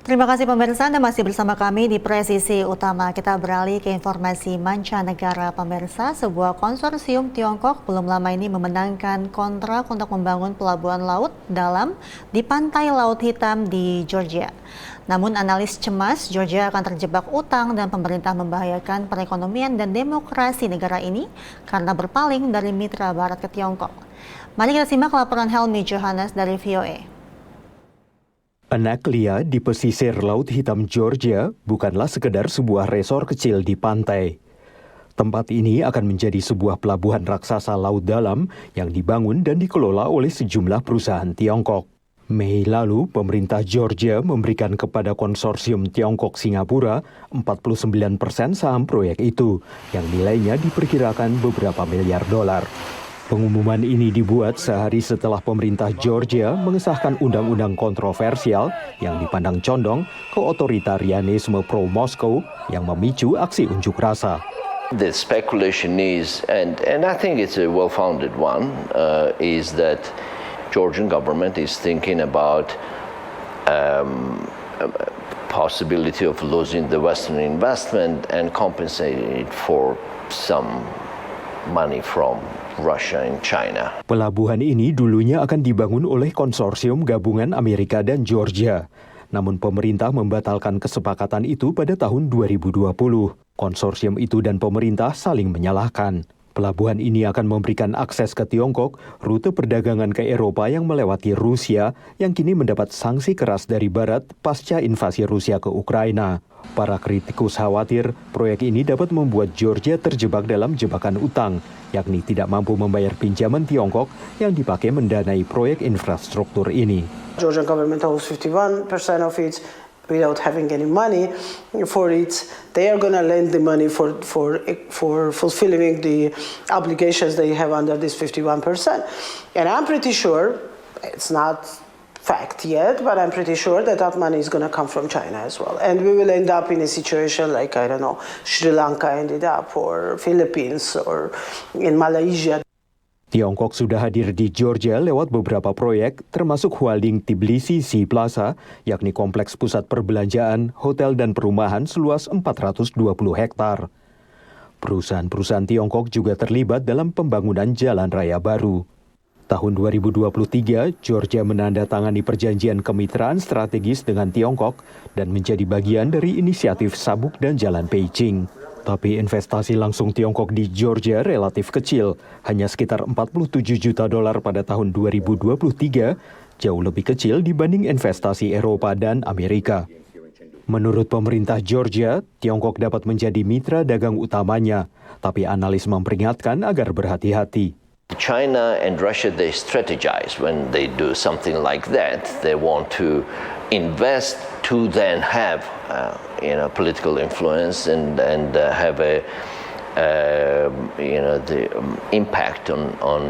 Terima kasih pemirsa, Anda masih bersama kami di Presisi Utama. Kita beralih ke informasi mancanegara pemirsa. Sebuah konsorsium Tiongkok belum lama ini memenangkan kontrak untuk membangun pelabuhan laut dalam di pantai Laut Hitam di Georgia. Namun analis cemas Georgia akan terjebak utang dan pemerintah membahayakan perekonomian dan demokrasi negara ini karena berpaling dari mitra barat ke Tiongkok. Mari kita simak laporan Helmi Johannes dari VOA. Anaklia di pesisir Laut Hitam Georgia bukanlah sekedar sebuah resor kecil di pantai. Tempat ini akan menjadi sebuah pelabuhan raksasa laut dalam yang dibangun dan dikelola oleh sejumlah perusahaan Tiongkok. Mei lalu, pemerintah Georgia memberikan kepada konsorsium Tiongkok-Singapura 49% saham proyek itu, yang nilainya diperkirakan beberapa miliar dolar. Pengumuman ini dibuat sehari setelah pemerintah Georgia mengesahkan undang-undang kontroversial yang dipandang condong ke otoritarianisme pro-Moskow yang memicu aksi unjuk rasa. The speculation is, and I think it's a well-founded one, is that Georgian government is thinking about possibility of losing the Western investment and compensating it for some money from Russia and China. Pelabuhan ini dulunya akan dibangun oleh konsorsium gabungan Amerika dan Georgia. Namun pemerintah membatalkan kesepakatan itu pada tahun 2020. Konsorsium itu dan pemerintah saling menyalahkan. Pelabuhan ini akan memberikan akses ke Tiongkok, rute perdagangan ke Eropa yang melewati Rusia, yang kini mendapat sanksi keras dari Barat pasca invasi Rusia ke Ukraina. Para kritikus khawatir proyek ini dapat membuat Georgia terjebak dalam jebakan utang, yakni tidak mampu membayar pinjaman Tiongkok yang dipakai mendanai proyek infrastruktur ini. Georgian government owes 51% of it without having any money for it. They are going to lend the money for fulfilling the obligations they have under this 51%. And I'm pretty sure, it's not fact yet, but I'm pretty sure that money is going to come from China as well. And we will end up in a situation like, I don't know, Sri Lanka ended up, or Philippines, or in Malaysia. Tiongkok sudah hadir di Georgia lewat beberapa proyek, termasuk Hualing Tbilisi Sea Plaza, yakni kompleks pusat perbelanjaan, hotel dan perumahan seluas 420 hektar. Perusahaan-perusahaan Tiongkok juga terlibat dalam pembangunan jalan raya baru. Tahun 2023, Georgia menandatangani perjanjian kemitraan strategis dengan Tiongkok dan menjadi bagian dari inisiatif Sabuk dan Jalan Beijing. Tapi investasi langsung Tiongkok di Georgia relatif kecil, hanya sekitar 47 juta dolar pada tahun 2023, jauh lebih kecil dibanding investasi Eropa dan Amerika. Menurut pemerintah Georgia, Tiongkok dapat menjadi mitra dagang utamanya, tapi analis memperingatkan agar berhati-hati. China and Russia, they strategize when they do something like that. They want to invest to then have political influence and have a the impact on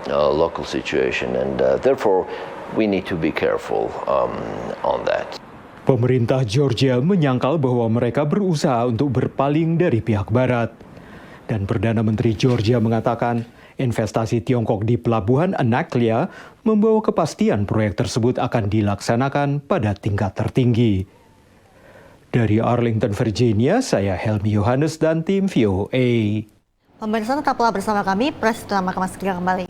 local situation, and therefore we need to be careful on that. Pemerintah Georgia menyangkal bahwa mereka berusaha untuk berpaling dari pihak Barat. Dan Perdana Menteri Georgia mengatakan investasi Tiongkok di pelabuhan Anaklia membawa kepastian proyek tersebut akan dilaksanakan pada tingkat tertinggi. Dari Arlington, Virginia, saya Helmi Johannes dan tim VOA. Pemirsa tetaplah bersama kami, Presisi Utama segera kembali.